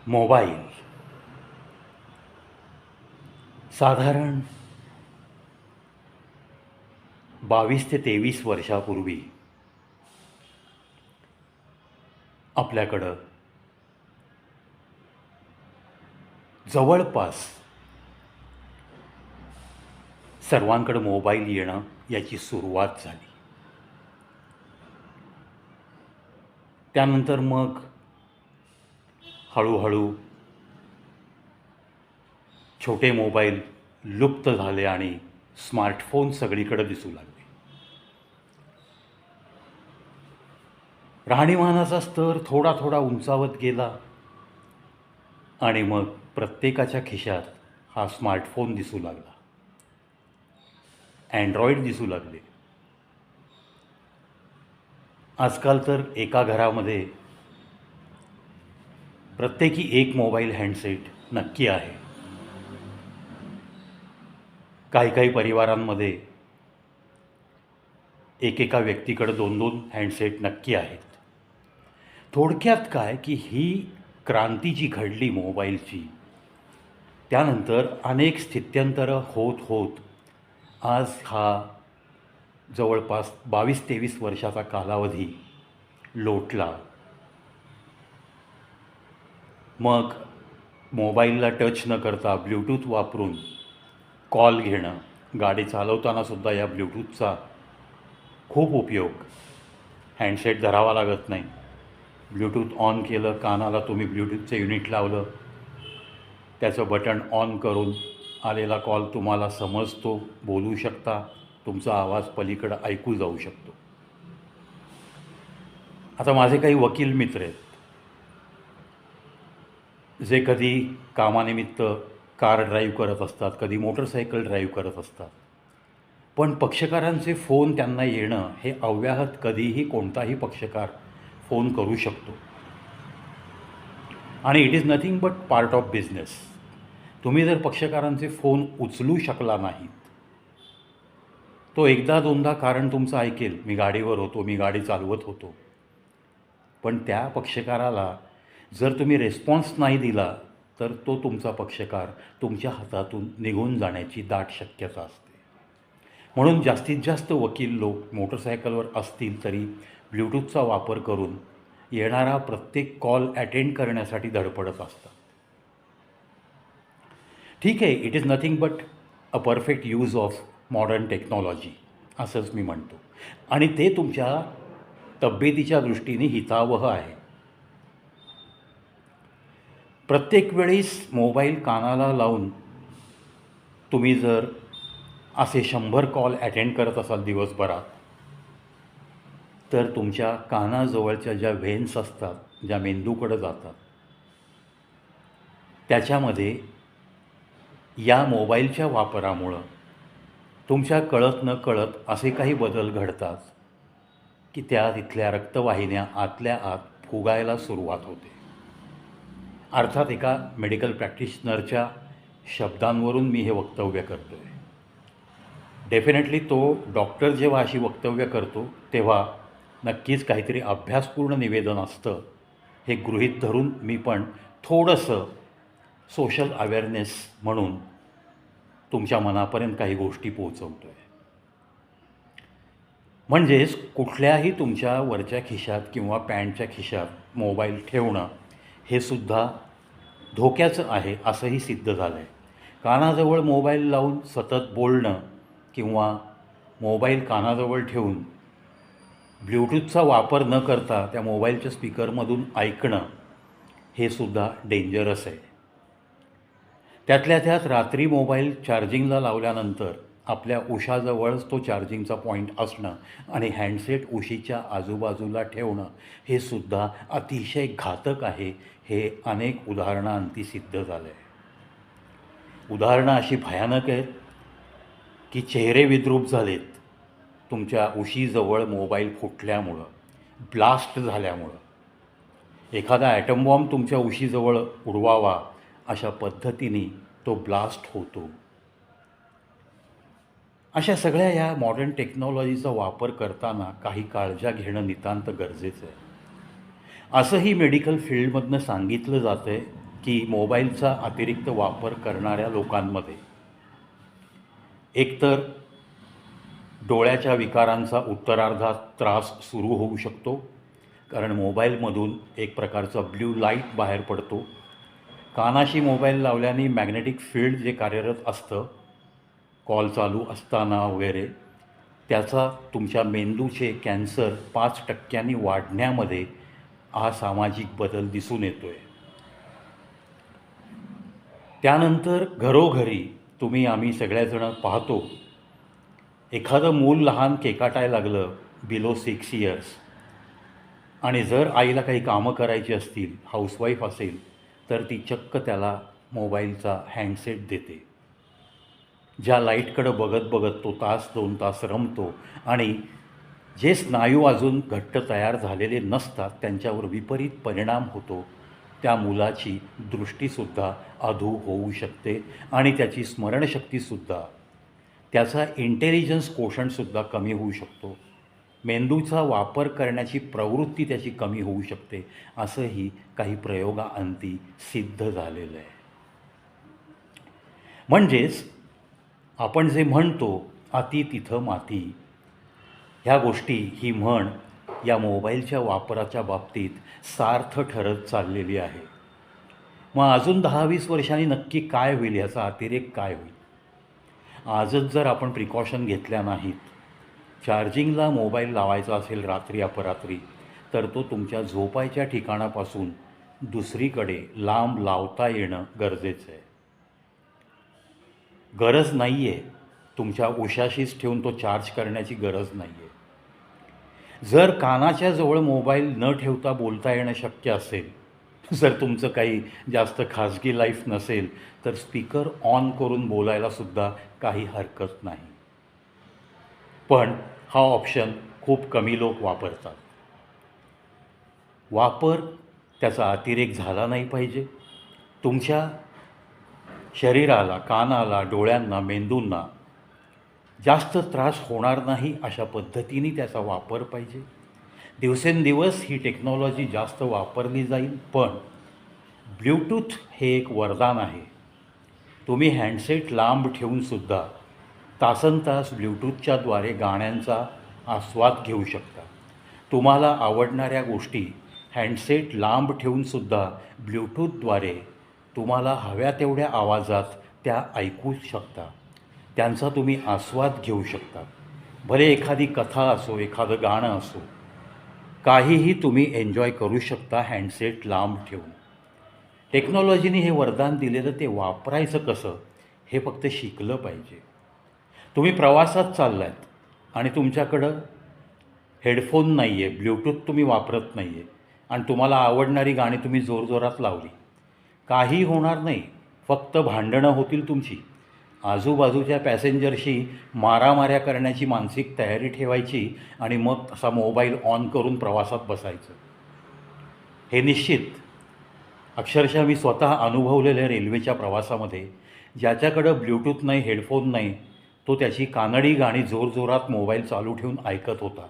Mobile साधारण 22 ते 23 वर्षापूर्वी आपल्याकडं जवळपास सर्वांकडे मोबाईल येणं याची सुरुवात झाली. त्यानंतर मग हळूहळू छोटे मोबाईल लुप्त झाले आणि स्मार्टफोन सगळीकडे दिसू लागले. राहणीमानाचा स्तर थोडा थोडा उंचावत गेला आणि मग प्रत्येकाच्या खिशात हा स्मार्टफोन दिसू लागला. अँड्रॉईड दिसू लागले. आजकाल तर एका घरामध्ये प्रत्येकी एक मोबाईल हँडसेट नक्की आहे. काही काही परिवारांमध्ये एकेका व्यक्तीकडे 2-2 हँडसेट नक्की आहेत. थोडक्यात काय की ही क्रांती जी घडली मोबाईलची, त्यानंतर अनेक स्थित्यंतरं होत होत आज हा जवळपास 22-23 वर्षाचा कालावधी लोटला. मग मोबाईलला टच न करता ब्ल्यूटूथ वापरून कॉल घेणं, गाडी चालवतानासुद्धा या ब्ल्यूटूथचा खूप उपयोग. हँडसेट धरावा लागत नाही. ब्ल्यूटूथ ऑन केलं, कानाला तुम्ही ब्ल्यूटूथचं युनिट लावलं, त्याचं बटन ऑन करून आलेला कॉल तुम्हाला समजतो, बोलू शकता, तुमचा आवाज पलीकडं ऐकू जाऊ शकतो. आता माझे काही वकील मित्र आहेत जे कधी कामानिमित्त कार ड्राईव्ह करत असतात, कधी मोटरसायकल ड्राईव्ह करत असतात. पण पक्षकारांचे फोन त्यांना येणं हे अव्याहत कधीही कोणताही पक्षकार फोन करू शकतो आणि it is nothing but part of business. तुम्ही जर पक्षकारांचे फोन उचलू शकला नाहीत, तो एकदा दोनदा कारण तुमचं ऐकेल, मी गाडीवर होतो, मी गाडी चालवत होतो. पण त्या पक्षकाराला जर तुम्ही रिस्पॉन्स नाही दिला तर तो तुमचा पक्षकार तुमच्या हातातून निघून जाण्याची दाट शक्यता असते. म्हणून जास्तीत जास्त वकील लोक मोटरसायकलवर असतील तरी ब्ल्यूटूथचा वापर करून येणारा प्रत्येक कॉल अटेंड करण्यासाठी धडपडत असतात. ठीक आहे, it is nothing but a perfect use of modern technology असंच मी म्हणतो. आणि ते तुमच्या तब्येतीच्या दृष्टीने हितावह आहे. प्रत्येक वेळेस मोबाईल कानाला लावून तुम्ही जर असे 100 कॉल अटेंड करत असाल दिवसभरात, तर तुमच्या कानाजवळच्या ज्या व्हेन्स असतात, ज्या मेंदूकडे जातात, त्याच्यामध्ये या मोबाईलच्या वापरामुळं तुमच्या कळत न कळत असे काही बदल घडतात की त्या तिथल्या रक्तवाहिन्या आतल्या आत फुगायला सुरुवात होते. अर्थात एका मेडिकल प्रॅक्टिशनरच्या शब्दांवरून मी हे वक्तव्य करतो आहे. डेफिनेटली तो डॉक्टर जेव्हा अशी वक्तव्य करतो तेव्हा नक्कीच काहीतरी अभ्यासपूर्ण निवेदन असतं, हे गृहीत धरून मी पण थोडंसं सोशल अवेअरनेस म्हणून तुमच्या मनापर्यंत काही गोष्टी पोहोचवतो आहे. म्हणजेच कुठल्याही तुमच्या वरच्या खिशात किंवा पॅन्टच्या खिशात मोबाईल ठेवणं हे सुद्धा धोक्याचं आहे असंही सिद्ध झालं आहे. कानाजवळ मोबाईल लावून सतत बोलणं किंवा मोबाईल कानाजवळ ठेवून ब्ल्यूटूथचा वापर न करता त्या मोबाईलच्या स्पीकरमधून ऐकणं हे सुद्धा डेंजरस आहे. त्यातल्या त्यात रात्री मोबाईल चार्जिंगला लावल्यानंतर आपल्या उशाजवळच तो चार्जिंगचा पॉईंट असणं आणि हँडसेट उशीच्या आजूबाजूला ठेवणं हे सुद्धा अतिशय घातक आहे, हे अनेक उदाहरणांती सिद्ध झालं आहे. उदाहरणं अशी भयानक आहेत की चेहरे विद्रूप झालेत तुमच्या उशीजवळ मोबाईल फुटल्यामुळं, ब्लास्ट झाल्यामुळं. एखादा ॲटम बॉम्ब तुमच्या उशीजवळ उडवावा अशा पद्धतीने तो ब्लास्ट होतो. अशा सगळ्या या मॉडर्न टेक्नॉलॉजीचा वापर करताना काही काळजी घेणं नितांत गरजेचं आहे. असंही मेडिकल फील्डमधनं सांगितलं जातं आहे की मोबाईलचा अतिरिक्त वापर करणाऱ्या लोकांमध्ये एकतर डोळ्याच्या विकारांचा उत्तरार्धात त्रास सुरू होऊ शकतो, कारण मोबाईलमधून एक प्रकारचा ब्ल्यू लाईट बाहेर पडतो. कानाशी मोबाईल लावल्याने मॅग्नेटिक फील्ड जे कार्यरत असतं कॉल चालू असताना वगैरे, त्याचा तुमच्या मेंदूचे कॅन्सर 5% वाढण्यामध्ये हा सामाजिक बदल दिसून येतो आहे. त्यानंतर घरोघरी आम्ही सगळेजण पाहतो, एखादं मूल लहान केकाटायला लागलं बिलो 6 इयर्स, आणि जर आईला काही कामं करायची असतील, हाऊसवाईफ असेल, तर ती चक्क त्याला मोबाईलचा हँडसेट देते. ज्या लाईटकडं बघत बघत तो 1-2 तास रमतो आणि जे स्नायू अजून घट्ट तयार झालेले नसतात त्यांच्यावर विपरीत परिणाम होतो. त्या मुलाची दृष्टीसुद्धा अधू होऊ शकते आणि त्याची स्मरणशक्तीसुद्धा, त्याचा इंटेलिजन्स कोशंटसुद्धा कमी होऊ शकतो. मेंदूचा वापर करण्याची प्रवृत्ती त्याची कमी होऊ शकते, असंही काही प्रयोगाअंती सिद्ध झालेलं आहे. म्हणजेच आपण जे म्हणतो अति तिथं माती, ह्या गोष्टी, ही म्हण या मोबाईलच्या वापराच्या बाबतीत सार्थ ठरत चाललेली आहे. मग अजून 10-20 वर्षांनी नक्की काय होईल, ह्याचा अतिरेक काय होईल? आजच जर आपण प्रिकॉशन घेतल्या नाहीत, चार्जिंगला मोबाईल लावायचा असेल रात्री अपरात्री, तर तो तुमच्या झोपायच्या ठिकाणापासून दुसरीकडे लांब लावता येणं गरजेचं आहे. गरज नाही आहे तुमच्या उशाशीच ठेवून तो चार्ज करण्याची गरज नाही आहे. जर कानाच्या जवळ मोबाईल न ठेवता बोलता येणं शक्य असेल, जर तुमचं काही जास्त खाजगी लाईफ नसेल, तर स्पीकर ऑन करून बोलायलासुद्धा काही हरकत नाही. पण हा ऑप्शन खूप कमी लोक वापरतात. त्याचा अतिरेक झाला नाही पाहिजे. तुमच्या शरीराला, कानाला, डोळ्यांना, मेंदूंना जास्त त्रास होणार नाही अशा पद्धतीने त्याचा वापर पाहिजे. दिवसेंदिवस ही टेक्नॉलॉजी जास्त वापरली जाईल, पण ब्ल्यूटूथ हे एक वरदान आहे. तुम्ही हँडसेट लांब ठेवूनसुद्धा तासनतास ब्ल्यूटूथच्याद्वारे गाण्यांचा आस्वाद घेऊ शकता. तुम्हाला आवडणाऱ्या गोष्टी हँडसेट लांब ठेवूनसुद्धा ब्ल्यूटूथद्वारे तुम्हाला हव्या तेवढ्या आवाजात त्या ऐकू शकता, त्यांचा तुम्ही आस्वाद घेऊ शकता. भले एखादी कथा असो, एखादं गाणं असो, काहीही तुम्ही एन्जॉय करू शकता हँडसेट लांब ठेवून. टेक्नॉलॉजीने हे वरदान दिलेलं, ते वापरायचं कसं हे फक्त शिकलं पाहिजे. तुम्ही प्रवासात चाललात आणि तुमच्याकडं हेडफोन नाही आहे, ब्ल्यूटूथ तुम्ही वापरत नाही आहे, आणि तुम्हाला आवडणारी गाणी तुम्ही जोरजोरात लावली, काही होणार नाही. फक्त भांडणं होतील तुमची. आजूबाजूच्या पॅसेंजरशी मारामाऱ्या करण्याची मानसिक तयारी ठेवायची आणि मग असा मोबाईल ऑन करून प्रवासात बसायचं. हे निश्चित, अक्षरशः मी स्वतः अनुभवलेल्या रेल्वेच्या प्रवासामध्ये, ज्याच्याकडं ब्ल्यूटूथ नाही, हेडफोन नाही, तो त्याची कानडी गाणी जोरजोरात मोबाईल चालू ठेवून ऐकत होता.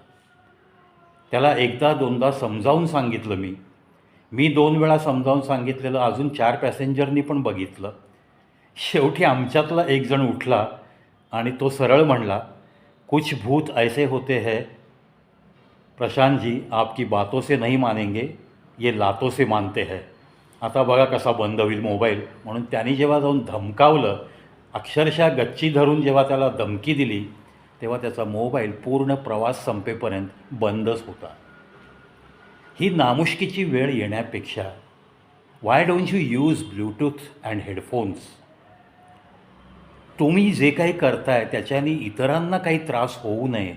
त्याला 1दा-2दा समजावून सांगितलं मी 2 वेळा समजावून सांगितलेलं, अजून 4 पॅसेंजरनी पण बघितलं. शेवटी आमच्यातला एक जण उठला आणि तो सरळ म्हणला, कुछ भूत ऐसे होते हैं प्रशांत जी, आपकी बातों से नहीं मानेंगे, ये लातों से मानते हैं. आता बघा कसा बंद होईल मोबाईल. म्हणून त्यांनी जेव्हा जाऊन धमकावलं, अक्षरशः गच्ची धरून जेव्हा त्याला धमकी दिली, तेव्हा त्याचा मोबाईल पूर्ण प्रवास संपेपर्यंत बंदच होता. ही नामुष्कीची वेळ येण्यापेक्षा why don't you use Bluetooth and headphones? तुम्ही जे काही करताय त्याच्याने इतरांना काही त्रास होऊ नये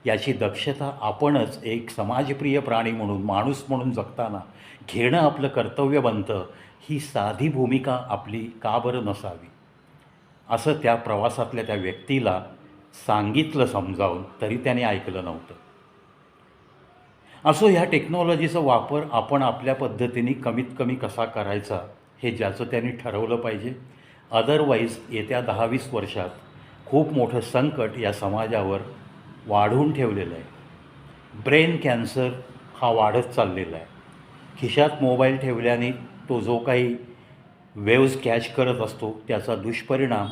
याची दक्षता आपणच एक समाजप्रिय प्राणी म्हणून, माणूस म्हणून जगताना घेणं आपलं कर्तव्य बनतं. ही साधी भूमिका आपली का बरं नसावी, असं त्या प्रवासातल्या त्या व्यक्तीला सांगितलं समजावून, तरी त्याने ऐकलं नव्हतं. असो, ह्या टेक्नॉलॉजीचा वापर आपण आपल्या पद्धतीने कमीत कमी कसा करायचा हे ज्याचं त्यांनी ठरवलं पाहिजे. अदरवाईज येत्या 10-20 वर्षात खूप मोठं संकट या समाजावर वाढवून ठेवलेलं आहे. ब्रेन कॅन्सर हा वाढत चाललेला आहे. खिशात मोबाईल ठेवल्याने तो जो काही वेव्ज कॅच करत असतो, त्याचा दुष्परिणाम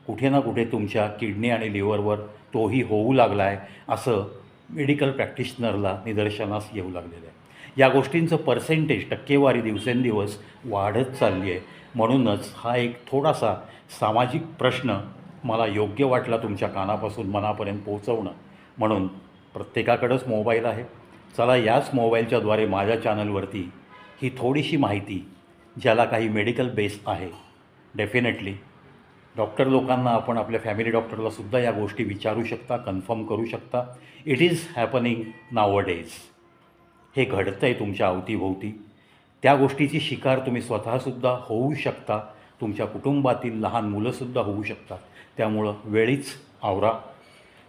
कुठे ना कुठे तुमच्या किडनी आणि लिव्हरवर तोही होऊ लागला आहे, असं मेडिकल प्रॅक्टिशनरला निदर्शनास येऊ लागलेलं आहे. या गोष्टींचं पर्सेंटेज, टक्केवारी दिवसेंदिवस वाढत चालली आहे. म्हणूनच हा एक थोडासा सामाजिक प्रश्न मला योग्य वाटला तुमच्या कानापासून मनापर्यंत पोहोचवणं. म्हणून प्रत्येकाकडंच मोबाईल आहे. चला याच मोबाईलच्याद्वारे माझ्या चॅनलवरती ही थोडीशी माहिती, ज्याला काही मेडिकल बेस आहे, डेफिनेटली डॉक्टर लोकांना, आपण आपल्या फॅमिली डॉक्टरलासुद्धा या गोष्टी विचारू शकता, कन्फर्म करू शकता. It is happening nowadays. हे घडतं आहे तुमच्या अवतीभोवती. त्या गोष्टीची शिकार तुम्ही स्वतःसुद्धा होऊ शकता, तुमच्या कुटुंबातील लहान मुलंसुद्धा होऊ शकतात. त्यामुळं वेळीच आवरा.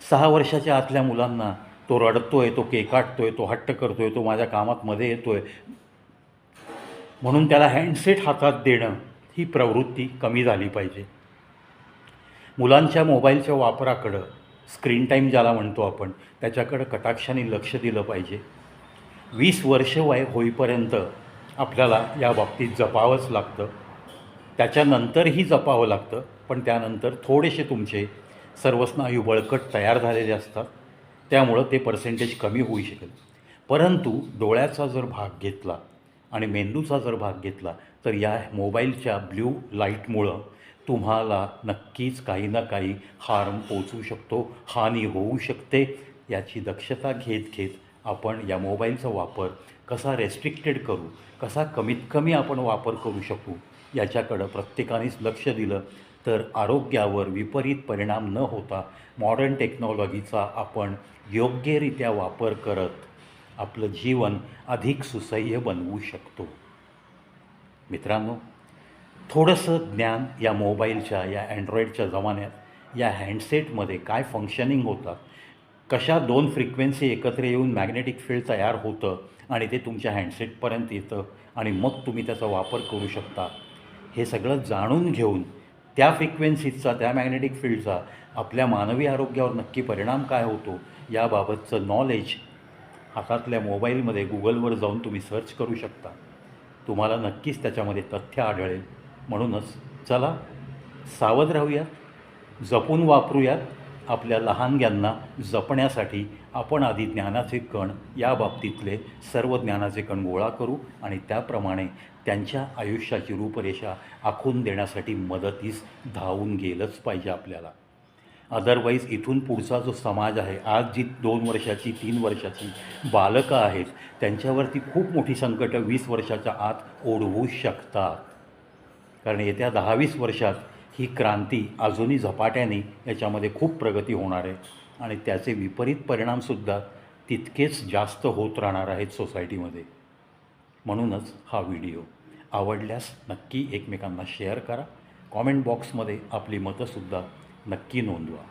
6 वर्षाच्या आतल्या मुलांना तो रडतो आहे, तो केकाटतो आहे, तो हट्ट करतो आहे, तो माझ्या कामात मध्ये येतो आहे म्हणून त्याला हँडसेट हातात देणं, ही प्रवृत्ती कमी झाली पाहिजे. मुलांच्या मोबाईलच्या वापराकडं, स्क्रीन टाईम ज्याला म्हणतो आपण, त्याच्याकडं कटाक्षाने लक्ष दिलं पाहिजे. 20 वर्ष वय होईपर्यंत आपल्याला या बाबतीत जपावंच लागतं. त्याच्यानंतरही जपावं लागतं, पण त्यानंतर थोडेसे तुमचे सर्व स्नायू बळकट तयार झालेले असतात. त्यामुळं ते पर्सेंटेज कमी होऊ शकेल. परंतु डोळ्याचा जर भाग घेतला आणि मेंदूचा जर भाग घेतला तर या मोबाईलच्या ब्ल्यू लाईटमुळं तुम्हाला नक्कीच काही ना काही हार्म पोचू शकतो, हानी होऊ शकते. याची दक्षता घेत आपण या मोबाईलचा वापर कसा रेस्ट्रिक्टेड करू, कसा कमीत कमी आपण वापर करू शकू, याच्याकडं प्रत्येकानेच लक्ष दिलं तर आरोग्यावर विपरीत परिणाम न होता मॉडर्न टेक्नॉलॉजीचा आपण योग्यरित्या वापर करत आपलं जीवन अधिक सुसह्य बनवू शकतो. मित्रांनो, थोडंसं ज्ञान या मोबाईलच्या, या अँड्रॉईडच्या जमान्यात, या हँडसेटमध्ये काय फंक्शनिंग होतात, कशा 2 फ्रिक्वेन्सी एकत्र येऊन मॅग्नेटिक फील्ड तयार होतं आणि ते तुमच्या हँडसेटपर्यंत येतं आणि मग तुम्ही त्याचा वापर करू शकता, हे सगळं जाणून घेऊन त्या फ्रिक्वेन्सीचा, त्या मॅग्नेटिक फील्डचा आपल्या मानवी आरोग्यावर नक्की परिणाम काय होतो, याबाबतचं नॉलेज हातातल्या मोबाईलमध्ये गुगलवर जाऊन तुम्ही सर्च करू शकता. तुम्हाला नक्कीच त्याच्यामध्ये तथ्य आढळेल. म्हणूनच चला सावध राहूयात, जपून वापरूयात. आपल्या लहानग्यांना जपण्यासाठी आपण आधी ज्ञानाचे कण, या बाबतीतले सर्व ज्ञानाचे कण गोळा करू आणि त्याप्रमाणे त्यांच्या आयुष्याची रूपरेषा आखून देण्यासाठी मदतीस धावून गेलंच पाहिजे आपल्याला. अदरवाईज इथून पुढचा जो समाज आहे, आज जी 2 वर्षाची, 3 वर्षाची बालकं आहेत, त्यांच्यावरती खूप मोठी संकटं 20 वर्षाच्या आत ओढवू शकतात. कारण येत्या 10-20 वर्षात ही क्रांती अजूनही झपाट्याने याच्यामध्ये खूप प्रगती होणार आहे आणि त्याचे विपरीत परिणामसुद्धा तितकेच जास्त होत राहणार आहेत सोसायटीमध्ये. म्हणूनच हा व्हिडिओ आवडल्यास नक्की एकमेकांना शेअर करा. कॉमेंट बॉक्समध्ये आपली मतंसुद्धा नक्की नोंदवा.